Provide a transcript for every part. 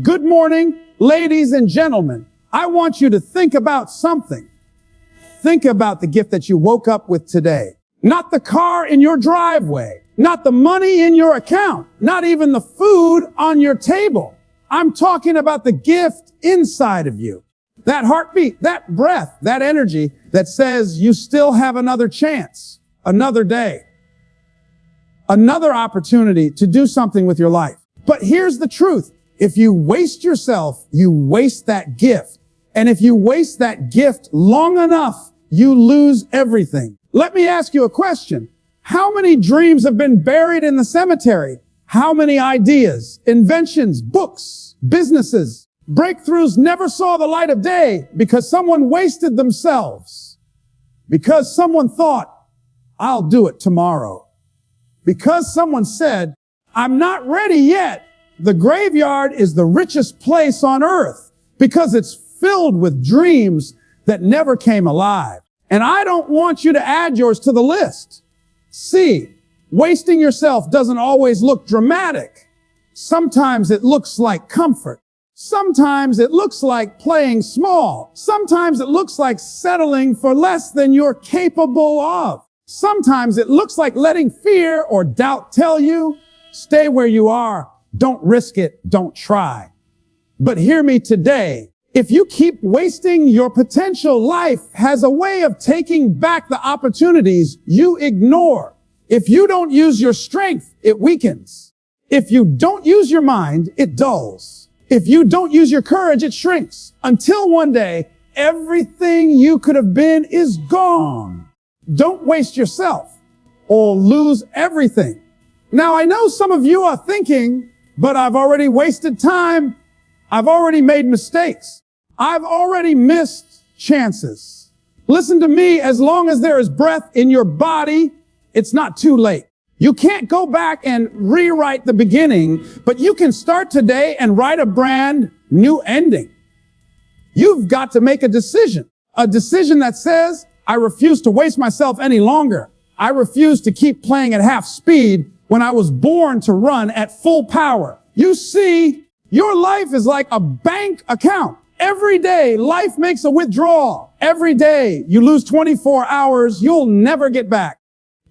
Good morning, ladies and gentlemen. I want you to think about something. Think about the gift that you woke up with today. Not the car in your driveway, not the money in your account, not even the food on your table. I'm talking about the gift inside of you. That heartbeat, that breath, that energy that says you still have another chance, another day, another opportunity to do something with your life. But here's the truth. If you waste yourself, you waste that gift. And if you waste that gift long enough, you lose everything. Let me ask you a question. How many dreams have been buried in the cemetery? How many ideas, inventions, books, businesses, breakthroughs never saw the light of day because someone wasted themselves? Because someone thought, I'll do it tomorrow. Because someone said, I'm not ready yet. The graveyard is the richest place on earth because it's filled with dreams that never came alive. And I don't want you to add yours to the list. See, wasting yourself doesn't always look dramatic. Sometimes it looks like comfort. Sometimes it looks like playing small. Sometimes it looks like settling for less than you're capable of. Sometimes it looks like letting fear or doubt tell you, stay where you are. Don't risk it. Don't try. But hear me today. If you keep wasting your potential, life has a way of taking back the opportunities you ignore. If you don't use your strength, it weakens. If you don't use your mind, it dulls. If you don't use your courage, it shrinks. Until one day, everything you could have been is gone. Don't waste yourself or lose everything. Now, I know some of you are thinking, but I've already wasted time. I've already made mistakes. I've already missed chances. Listen to me, as long as there is breath in your body, it's not too late. You can't go back and rewrite the beginning, but you can start today and write a brand new ending. You've got to make a decision that says, I refuse to waste myself any longer. I refuse to keep playing at half speed when I was born to run at full power. You see, your life is like a bank account. Every day, life makes a withdrawal. Every day, you lose 24 hours, you'll never get back.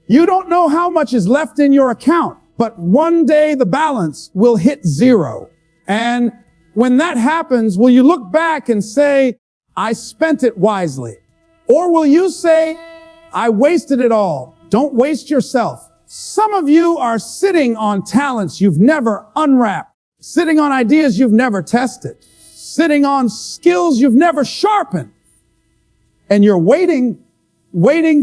You don't know how much is left in your account, but one day the balance will hit zero. And when that happens, will you look back and say, I spent it wisely? Or will you say, I wasted it all? Don't waste yourself. Some of you are sitting on talents you've never unwrapped, sitting on ideas you've never tested, sitting on skills you've never sharpened. And you're waiting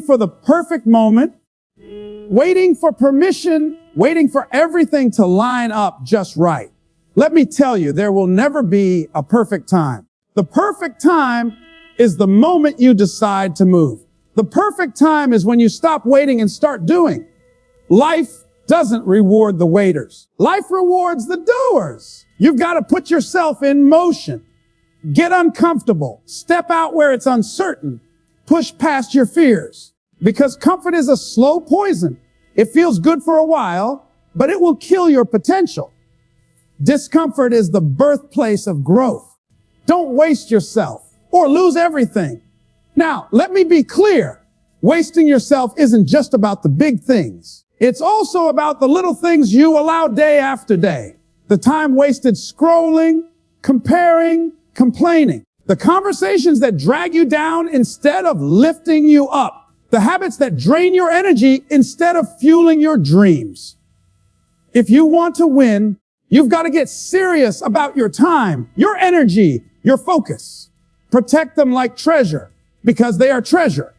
for the perfect moment, waiting for permission, waiting for everything to line up just right. Let me tell you, there will never be a perfect time. The perfect time is the moment you decide to move. The perfect time is when you stop waiting and start doing. Life doesn't reward the waiters. Life rewards the doers. You've got to put yourself in motion. Get uncomfortable. Step out where it's uncertain. Push past your fears. Because comfort is a slow poison. It feels good for a while, but it will kill your potential. Discomfort is the birthplace of growth. Don't waste yourself or lose everything. Now, let me be clear. Wasting yourself isn't just about the big things. It's also about the little things you allow day after day. The time wasted scrolling, comparing, complaining. The conversations that drag you down instead of lifting you up. The habits that drain your energy instead of fueling your dreams. If you want to win, you've got to get serious about your time, your energy, your focus. Protect them like treasure because they are treasure.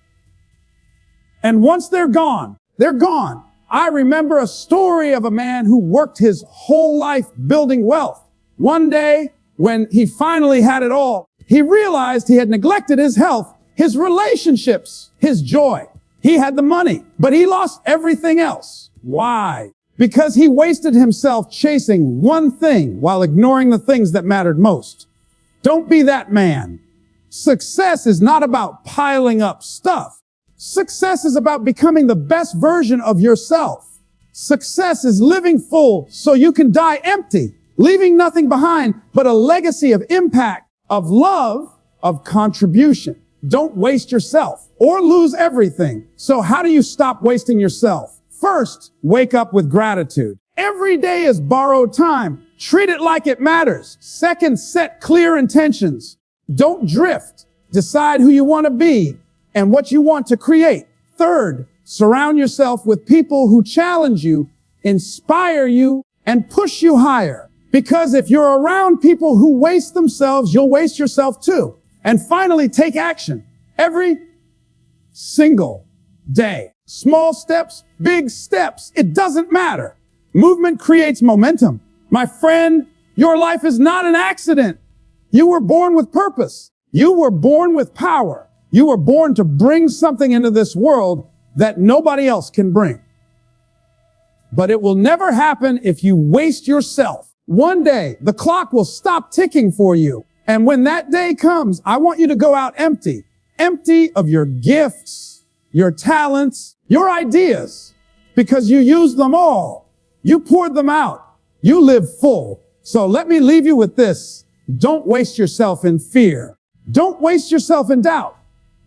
And once they're gone, they're gone. I remember a story of a man who worked his whole life building wealth. One day, when he finally had it all, he realized he had neglected his health, his relationships, his joy. He had the money, but he lost everything else. Why? Because he wasted himself chasing one thing while ignoring the things that mattered most. Don't be that man. Success is not about piling up stuff. Success is about becoming the best version of yourself. Success is living full so you can die empty. leaving nothing behind but a legacy of impact, of love, of contribution. Don't waste yourself or lose everything. So how do you stop wasting yourself? First, wake up with gratitude. Every day is borrowed time. Treat it like it matters. Second, set clear intentions. Don't drift. Decide who you want to be and what you want to create. Third, surround yourself with people who challenge you, inspire you, and push you higher. Because if you're around people who waste themselves, you'll waste yourself too. And finally, take action every single day. Small steps, big steps, it doesn't matter. Movement creates momentum. My friend, your life is not an accident. You were born with purpose. You were born with power. You were born to bring something into this world that nobody else can bring. But it will never happen if you waste yourself. One day, the clock will stop ticking for you. And when that day comes, I want you to go out empty of your gifts, your talents, your ideas, because you used them all. You poured them out. You live full. So let me leave you with this. Don't waste yourself in fear. Don't waste yourself in doubt.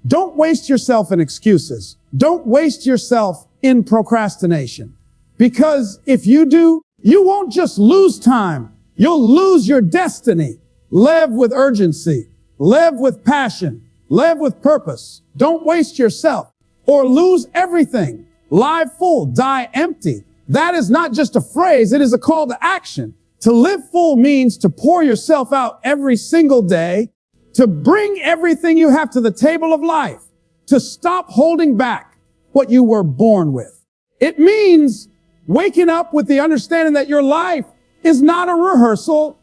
Don't waste yourself in excuses. Don't waste yourself in procrastination. Because if you do, you won't just lose time. You'll lose your destiny. Live with urgency. Live with passion. Live with purpose. Don't waste yourself or lose everything. Live full, die empty. That is not just a phrase. It is a call to action. To live full means to pour yourself out every single day, to bring everything you have to the table of life, to stop holding back what you were born with. It means waking up with the understanding that your life is not a rehearsal,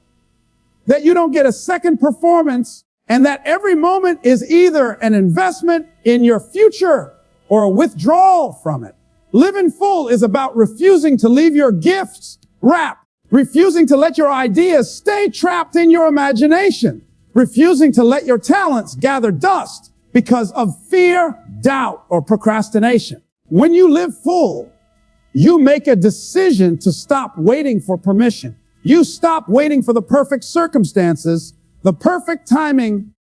that you don't get a second performance, and that every moment is either an investment in your future or a withdrawal from it. Living full is about refusing to leave your gifts wrapped, refusing to let your ideas stay trapped in your imagination, refusing to let your talents gather dust because of fear, doubt, or procrastination. When you live full, you make a decision to stop waiting for permission. You stop waiting for the perfect circumstances, the perfect timing,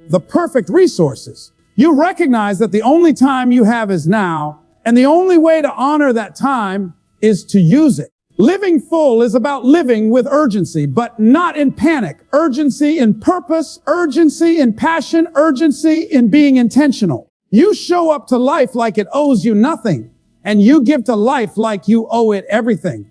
the perfect resources. You recognize that the only time you have is now, and the only way to honor that time is to use it. Living full is about living with urgency, but not in panic. Urgency in purpose, urgency in passion, urgency in being intentional. You show up to life like it owes you nothing, and you give to life like you owe it everything.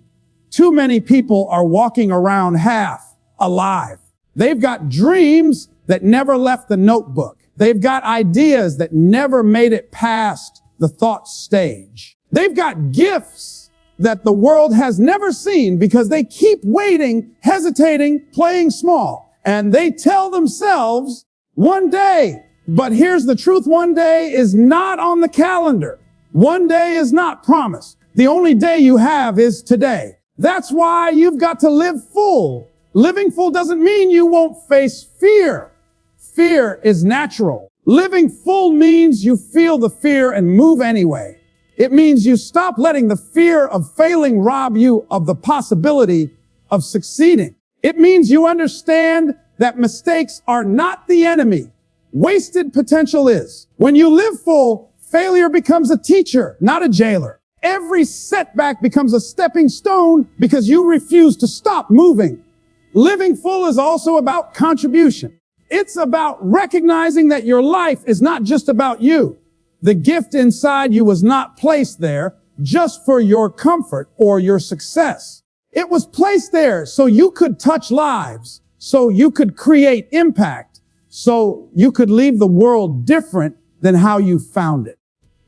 Too many people are walking around half alive. They've got dreams that never left the notebook. They've got ideas that never made it past the thought stage. They've got gifts that the world has never seen because they keep waiting, hesitating, playing small. And they tell themselves, one day. But here's the truth, one day is not on the calendar. One day is not promised. The only day you have is today. That's why you've got to live full. Living full doesn't mean you won't face fear. Fear is natural. Living full means you feel the fear and move anyway. It means you stop letting the fear of failing rob you of the possibility of succeeding. It means you understand that mistakes are not the enemy. Wasted potential is. When you live full, failure becomes a teacher, not a jailer. Every setback becomes a stepping stone because you refuse to stop moving. Living full is also about contribution. It's about recognizing that your life is not just about you. The gift inside you was not placed there just for your comfort or your success. It was placed there so you could touch lives, so you could create impact, so you could leave the world different than how you found it.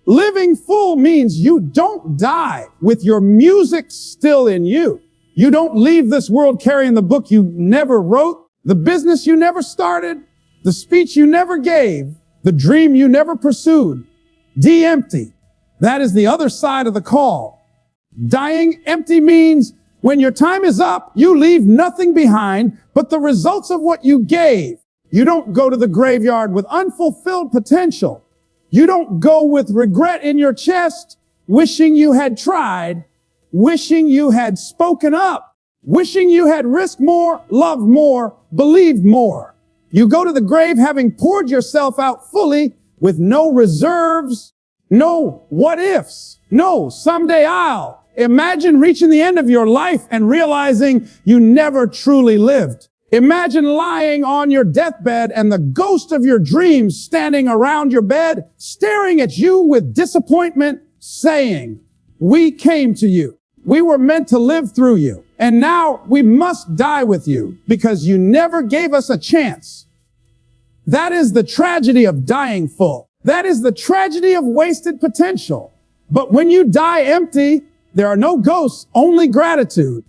Living full means you don't die with your music still in you. You don't leave this world carrying the book you never wrote, the business you never started, the speech you never gave, the dream you never pursued. De-empty. That is the other side of the call. Dying empty means when your time is up, you leave nothing behind but the results of what you gave. You don't go to the graveyard with unfulfilled potential. You don't go with regret in your chest, wishing you had tried, wishing you had spoken up. wishing you had risked more, loved more, believed more. You go to the grave having poured yourself out fully with no reserves, no what ifs, no someday I'll. Imagine reaching the end of your life and realizing you never truly lived. Imagine lying on your deathbed and the ghost of your dreams standing around your bed, staring at you with disappointment, saying, "We came to you. We were meant to live through you. And now we must die with you because you never gave us a chance." That is the tragedy of dying full. That is the tragedy of wasted potential. But when you die empty, there are no ghosts, only gratitude.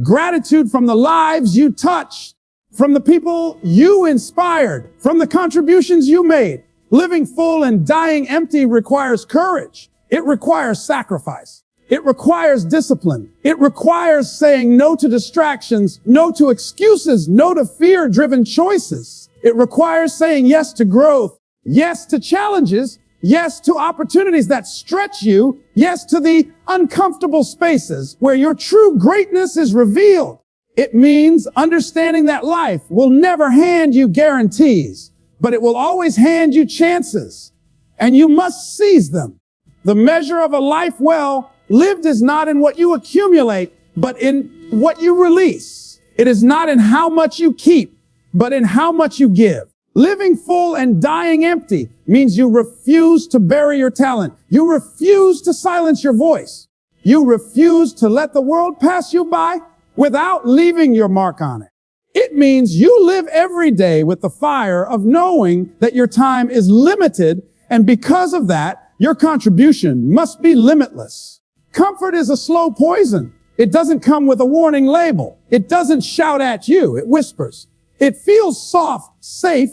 Gratitude from the lives you touched, from the people you inspired, from the contributions you made. Living full and dying empty requires courage. It requires sacrifice. It requires discipline. It requires saying no to distractions, no to excuses, no to fear-driven choices. It requires saying yes to growth, yes to challenges, yes to opportunities that stretch you, yes to the uncomfortable spaces where your true greatness is revealed. It means understanding that life will never hand you guarantees, but it will always hand you chances, and you must seize them. The measure of a life well lived is not in what you accumulate, but in what you release. It is not in how much you keep, but in how much you give. Living full and dying empty means you refuse to bury your talent. You refuse to silence your voice. You refuse to let the world pass you by without leaving your mark on it. It means you live every day with the fire of knowing that your time is limited, and because of that, your contribution must be limitless. Comfort is a slow poison. It doesn't come with a warning label. It doesn't shout at you. It whispers. It feels soft, safe,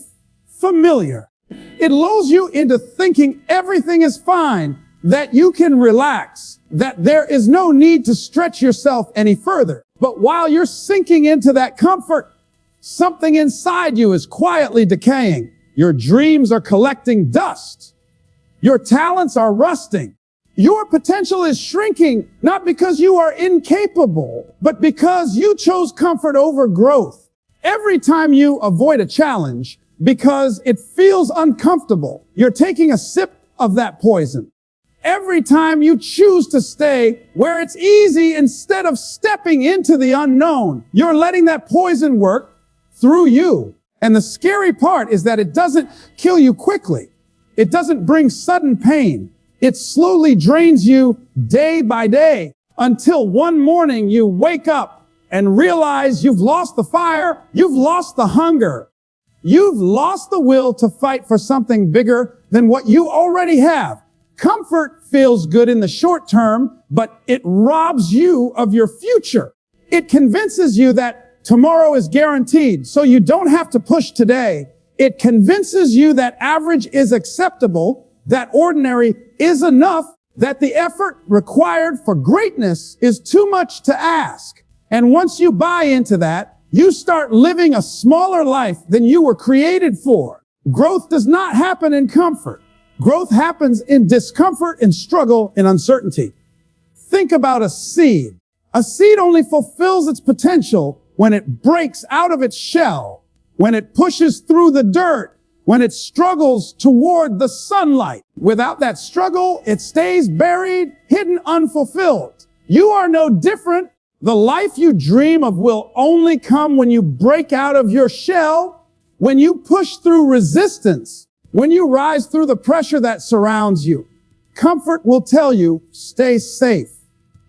familiar. It lulls you into thinking everything is fine, that you can relax, that there is no need to stretch yourself any further. But while you're sinking into that comfort, something inside you is quietly decaying. Your dreams are collecting dust. Your talents are rusting. Your potential is shrinking, not because you are incapable, but because you chose comfort over growth. Every time you avoid a challenge because it feels uncomfortable, you're taking a sip of that poison. Every time you choose to stay where it's easy instead of stepping into the unknown, you're letting that poison work through you. And the scary part is that it doesn't kill you quickly. It doesn't bring sudden pain. It slowly drains you day by day until one morning you wake up and realize you've lost the fire, you've lost the hunger, you've lost the will to fight for something bigger than what you already have. Comfort feels good in the short term, but it robs you of your future. It convinces you that tomorrow is guaranteed, so you don't have to push today. It convinces you that average is acceptable, that ordinary is enough, that the effort required for greatness is too much to ask. And once you buy into that, you start living a smaller life than you were created for. Growth does not happen in comfort. Growth happens in discomfort, in struggle, in uncertainty. Think about a seed. A seed only fulfills its potential when it breaks out of its shell, when it pushes through the dirt, when it struggles toward the sunlight. Without that struggle, it stays buried, hidden, unfulfilled. You are no different. The life you dream of will only come when you break out of your shell, when you push through resistance, when you rise through the pressure that surrounds you. Comfort will tell you, stay safe.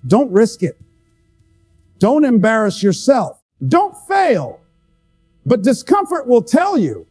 Don't risk it. Don't embarrass yourself. Don't fail. But discomfort will tell you,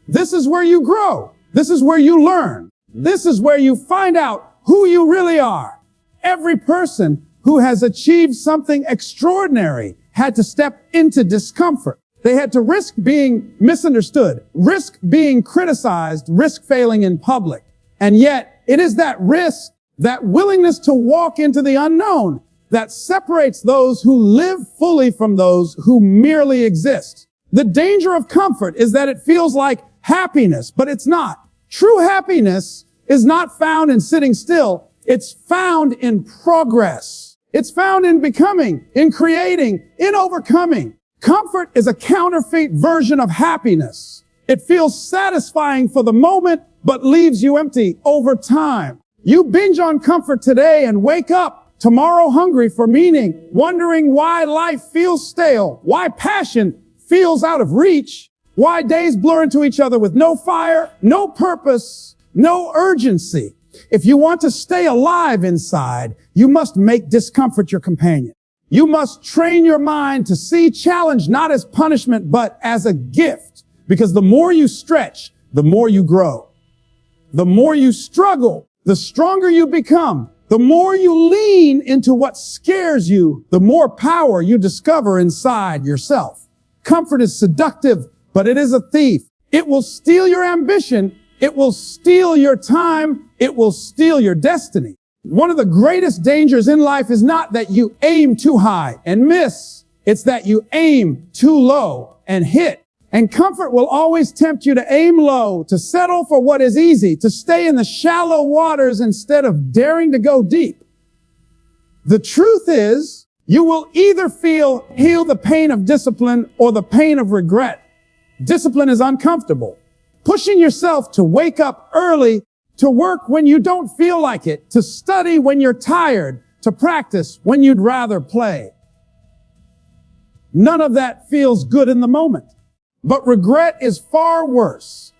this is where you grow. This is where you learn. This is where you find out who you really are. Every person who has achieved something extraordinary had to step into discomfort. They had to risk being misunderstood, risk being criticized, risk failing in public. And yet, it is that risk, that willingness to walk into the unknown, that separates those who live fully from those who merely exist. The danger of comfort is that it feels like happiness, but it's not. True happiness is not found in sitting still. It's found in progress. It's found in becoming, in creating, in overcoming. Comfort is a counterfeit version of happiness. It feels satisfying for the moment, but leaves you empty over time. You binge on comfort today and wake up tomorrow hungry for meaning, wondering why life feels stale, why passion feels out of reach, why days blur into each other with no fire, no purpose, no urgency. If you want to stay alive inside, you must make discomfort your companion. You must train your mind to see challenge not as punishment, but as a gift. Because the more you stretch, the more you grow. The more you struggle, the stronger you become. The more you lean into what scares you, the more power you discover inside yourself. Comfort is seductive, but it is a thief. It will steal your ambition. It will steal your time. It will steal your destiny. One of the greatest dangers in life is not that you aim too high and miss. It's that you aim too low and hit. And comfort will always tempt you to aim low, to settle for what is easy, to stay in the shallow waters instead of daring to go deep. The truth is, you will either heal the pain of discipline or the pain of regret. Discipline is uncomfortable. Pushing yourself to wake up early, to work when you don't feel like it, to study when you're tired, to practice when you'd rather play. None of that feels good in the moment. But regret is far worse.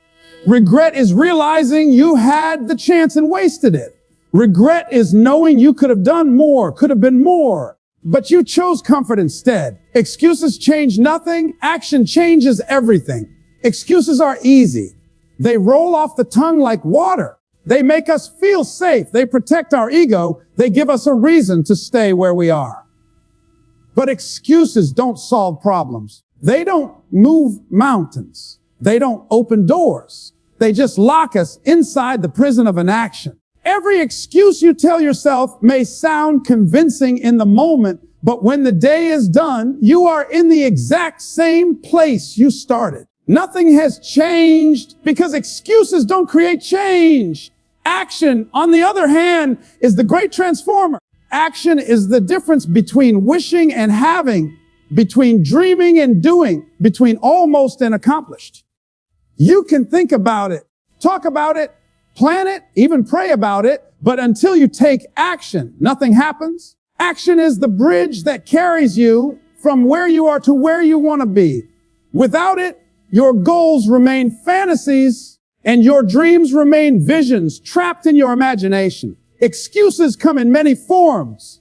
Regret is realizing you had the chance and wasted it. Regret is knowing you could have done more, could have been more, but you chose comfort instead. Excuses change nothing. Action changes everything. Excuses are easy. They roll off the tongue like water. They make us feel safe. They protect our ego. They give us a reason to stay where we are. But excuses don't solve problems. They don't move mountains. They don't open doors. They just lock us inside the prison of inaction. Every excuse you tell yourself may sound convincing in the moment, but when the day is done, you are in the exact same place you started. Nothing has changed because excuses don't create change. Action, on the other hand, is the great transformer. Action is the difference between wishing and having, between dreaming and doing, between almost and accomplished. You can think about it, talk about it, plan it, even pray about it, but until you take action, nothing happens. Action is the bridge that carries you from where you are to where you want to be. Without it, your goals remain fantasies and your dreams remain visions trapped in your imagination. Excuses come in many forms.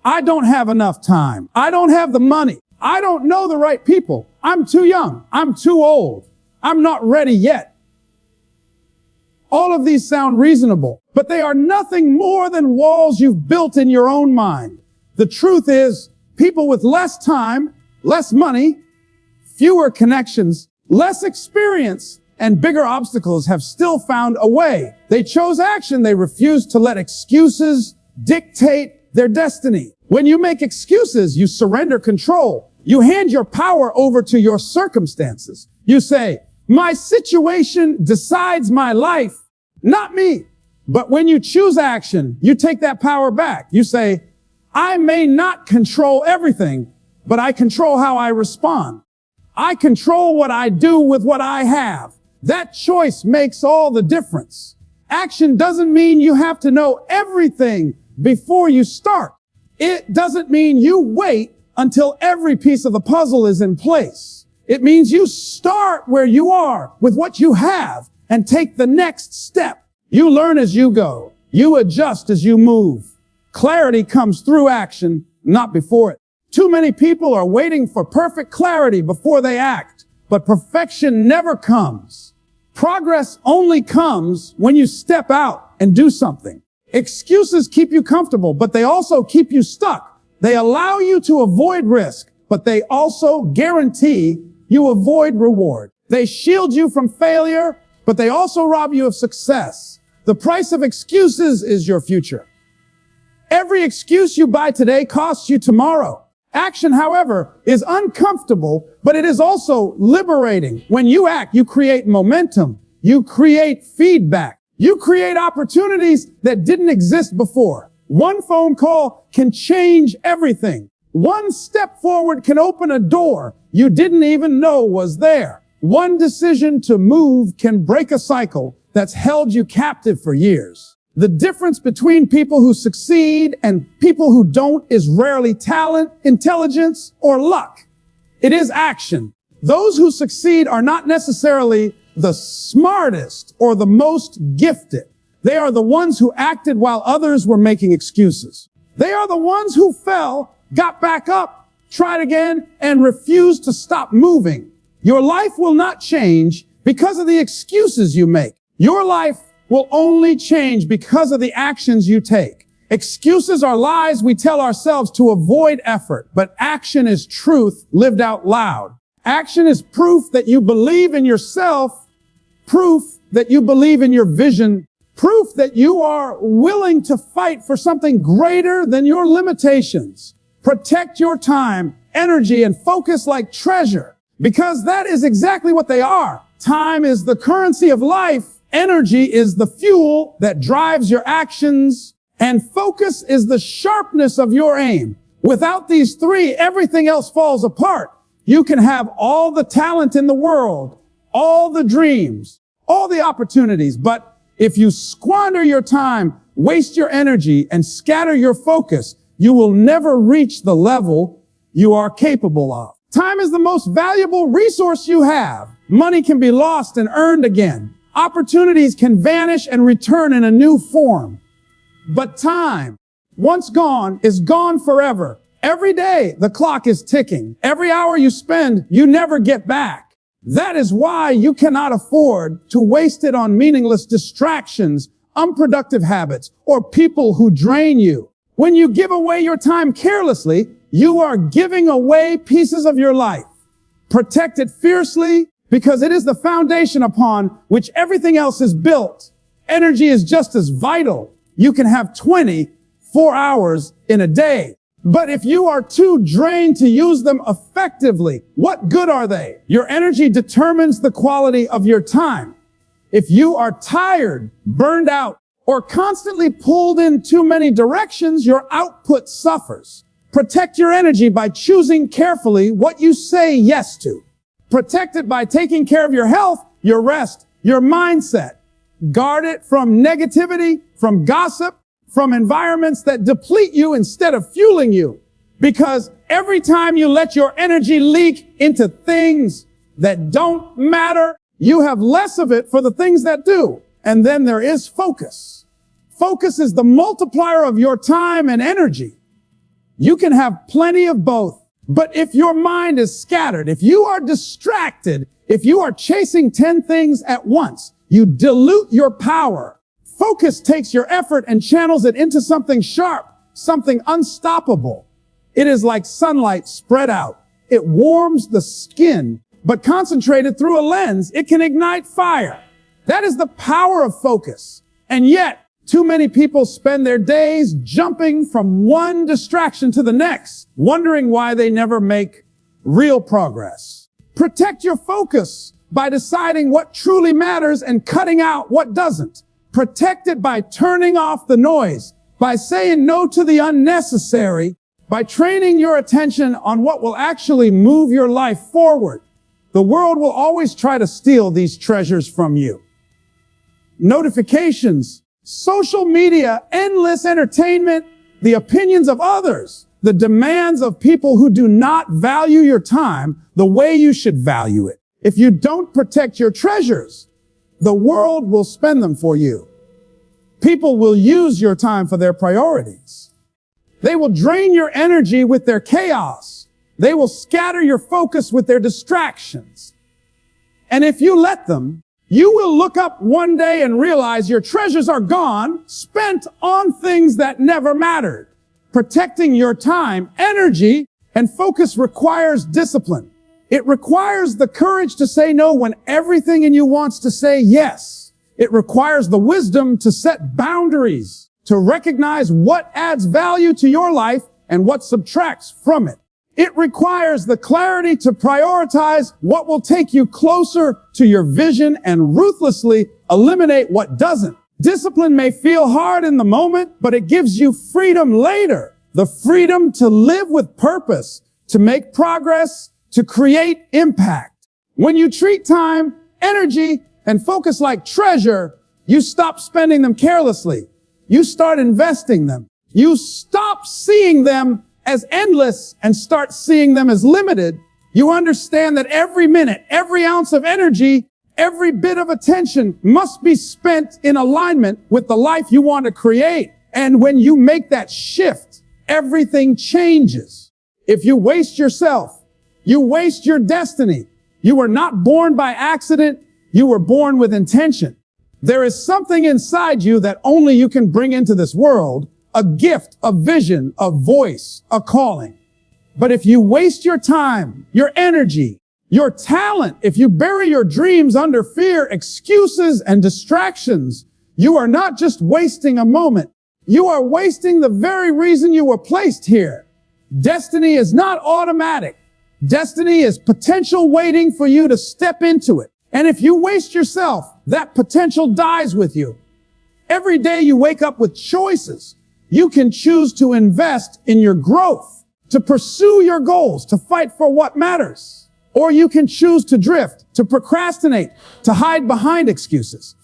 I don't have enough time. I don't have the money. I don't know the right people. I'm too young. I'm too old. I'm not ready yet. All of these sound reasonable, but they are nothing more than walls you've built in your own mind. The truth is, people with less time, less money, fewer connections, less experience, and bigger obstacles have still found a way. They chose action. They refused to let excuses dictate their destiny. When you make excuses, you surrender control. You hand your power over to your circumstances. You say, my situation decides my life, not me. But when you choose action, you take that power back. You say, I may not control everything, but I control how I respond. I control what I do with what I have. That choice makes all the difference. Action doesn't mean you have to know everything before you start. It doesn't mean you wait until every piece of the puzzle is in place. It means you start where you are with what you have and take the next step. You learn as you go. You adjust as you move. Clarity comes through action, not before it. Too many people are waiting for perfect clarity before they act, but perfection never comes. Progress only comes when you step out and do something. Excuses keep you comfortable, but they also keep you stuck. They allow you to avoid risk, but they also guarantee you avoid reward. They shield you from failure, but they also rob you of success. The price of excuses is your future. Every excuse you buy today costs you tomorrow. Action, however, is uncomfortable, but it is also liberating. When you act, you create momentum. You create feedback. You create opportunities that didn't exist before. One phone call can change everything. One step forward can open a door you didn't even know was there. One decision to move can break a cycle that's held you captive for years. The difference between people who succeed and people who don't is rarely talent, intelligence, or luck. It is action. Those who succeed are not necessarily the smartest or the most gifted. They are the ones who acted while others were making excuses. They are the ones who fell, got back up, tried again, and refused to stop moving. Your life will not change because of the excuses you make. Your life will only change because of the actions you take. Excuses are lies we tell ourselves to avoid effort, but action is truth lived out loud. Action is proof that you believe in yourself, proof that you believe in your vision, proof that you are willing to fight for something greater than your limitations. Protect your time, energy, and focus like treasure, because that is exactly what they are. Time is the currency of life. Energy is the fuel that drives your actions, and focus is the sharpness of your aim. Without these three, everything else falls apart. You can have all the talent in the world, all the dreams, all the opportunities, but if you squander your time, waste your energy, and scatter your focus, you will never reach the level you are capable of. Time is the most valuable resource you have. Money can be lost and earned again. Opportunities can vanish and return in a new form. But time, once gone, is gone forever. Every day, the clock is ticking. Every hour you spend, you never get back. That is why you cannot afford to waste it on meaningless distractions, unproductive habits, or people who drain you. When you give away your time carelessly, you are giving away pieces of your life. Protect it fiercely, because it is the foundation upon which everything else is built. Energy is just as vital. You can have 24 hours in a day. But if you are too drained to use them effectively, what good are they? Your energy determines the quality of your time. If you are tired, burned out, or constantly pulled in too many directions, your output suffers. Protect your energy by choosing carefully what you say yes to. Protect it by taking care of your health, your rest, your mindset. Guard it from negativity, from gossip, from environments that deplete you instead of fueling you. Because every time you let your energy leak into things that don't matter, you have less of it for the things that do. And then there is focus. Focus is the multiplier of your time and energy. You can have plenty of both. But if your mind is scattered, if you are distracted, if you are chasing 10 things at once, you dilute your power. Focus takes your effort and channels it into something sharp, something unstoppable. It is like sunlight spread out. It warms the skin, but concentrated through a lens, it can ignite fire. That is the power of focus. And yet, too many people spend their days jumping from one distraction to the next, wondering why they never make real progress. Protect your focus by deciding what truly matters and cutting out what doesn't. Protect it by turning off the noise, by saying no to the unnecessary, by training your attention on what will actually move your life forward. The world will always try to steal these treasures from you. Notifications, social media, endless entertainment, the opinions of others, the demands of people who do not value your time the way you should value it. If you don't protect your treasures, the world will spend them for you. People will use your time for their priorities. They will drain your energy with their chaos. They will scatter your focus with their distractions. And if you let them, you will look up one day and realize your treasures are gone, spent on things that never mattered. Protecting your time, energy, and focus requires discipline. It requires the courage to say no when everything in you wants to say yes. It requires the wisdom to set boundaries, to recognize what adds value to your life and what subtracts from it. It requires the clarity to prioritize what will take you closer to your vision and ruthlessly eliminate what doesn't. Discipline may feel hard in the moment, but it gives you freedom later. The freedom to live with purpose, to make progress, to create impact. When you treat time, energy, and focus like treasure, you stop spending them carelessly. You start investing them. You stop seeing them as endless and start seeing them as limited. You understand that every minute, every ounce of energy, every bit of attention must be spent in alignment with the life you want to create. And when you make that shift, everything changes. If you waste yourself, you waste your destiny. You were not born by accident. You were born with intention. There is something inside you that only you can bring into this world, a gift, a vision, a voice, a calling. But if you waste your time, your energy, your talent, if you bury your dreams under fear, excuses, and distractions, you are not just wasting a moment. You are wasting the very reason you were placed here. Destiny is not automatic. Destiny is potential waiting for you to step into it. And if you waste yourself, that potential dies with you. Every day you wake up with choices. You can choose to invest in your growth, to pursue your goals, to fight for what matters. Or you can choose to drift, to procrastinate, to hide behind excuses.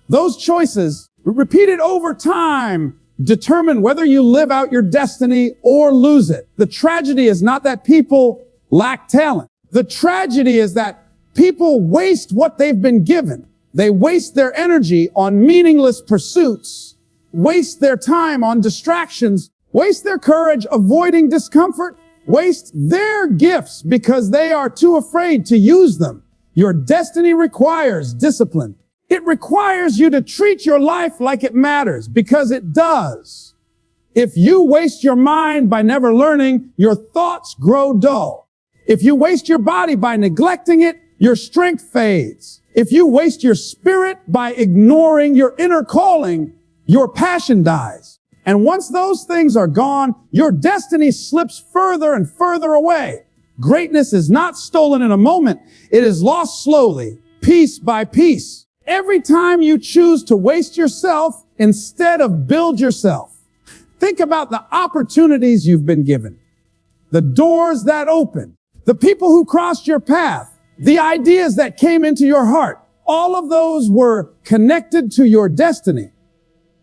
Those choices, repeated over time, determine whether you live out your destiny or lose it. The tragedy is not that people lack talent. The tragedy is that people waste what they've been given. They waste their energy on meaningless pursuits, waste their time on distractions, waste their courage avoiding discomfort, waste their gifts because they are too afraid to use them. Your destiny requires discipline. It requires you to treat your life like it matters, because it does. If you waste your mind by never learning, your thoughts grow dull. If you waste your body by neglecting it, your strength fades. If you waste your spirit by ignoring your inner calling, your passion dies. And once those things are gone, your destiny slips further and further away. Greatness is not stolen in a moment. It is lost slowly, piece by piece. Every time you choose to waste yourself instead of build yourself, think about the opportunities you've been given, the doors that opened, the people who crossed your path, the ideas that came into your heart. All of those were connected to your destiny.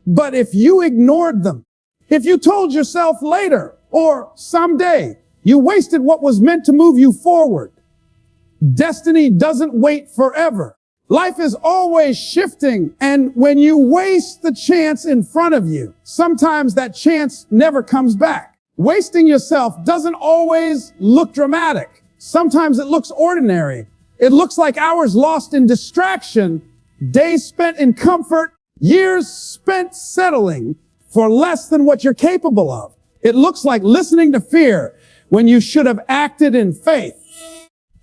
But if you ignored them, if you told yourself later or someday, you wasted what was meant to move you forward. Destiny doesn't wait forever. Life is always shifting, and when you waste the chance in front of you, sometimes that chance never comes back. Wasting yourself doesn't always look dramatic. Sometimes it looks ordinary. It looks like hours lost in distraction, days spent in comfort, years spent settling for less than what you're capable of. It looks like listening to fear when you should have acted in faith.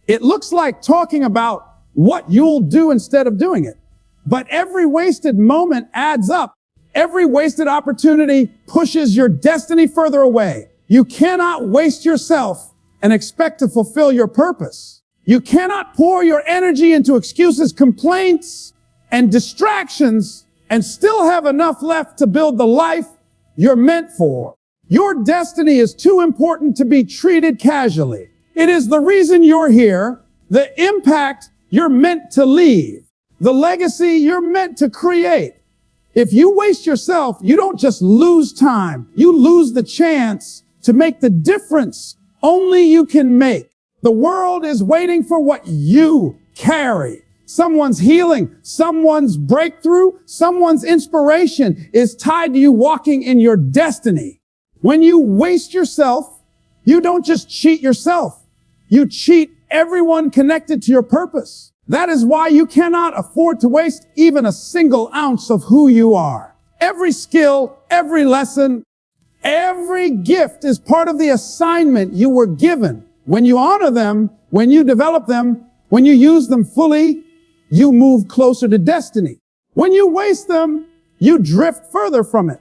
It looks like talking about what you'll do instead of doing it. But every wasted moment adds up. Every wasted opportunity pushes your destiny further away. You cannot waste yourself and expect to fulfill your purpose. You cannot pour your energy into excuses, complaints, and distractions and still have enough left to build the life you're meant for. Your destiny is too important to be treated casually. It is the reason you're here, the impact you're meant to leave, the legacy you're meant to create. If you waste yourself, you don't just lose time, you lose the chance to make the difference only you can make. The world is waiting for what you carry. Someone's healing, someone's breakthrough, someone's inspiration is tied to you walking in your destiny. When you waste yourself, you don't just cheat yourself. You cheat everyone connected to your purpose. That is why you cannot afford to waste even a single ounce of who you are. Every skill, every lesson, every gift is part of the assignment you were given. When you honor them, when you develop them, when you use them fully, you move closer to destiny. When you waste them, you drift further from it.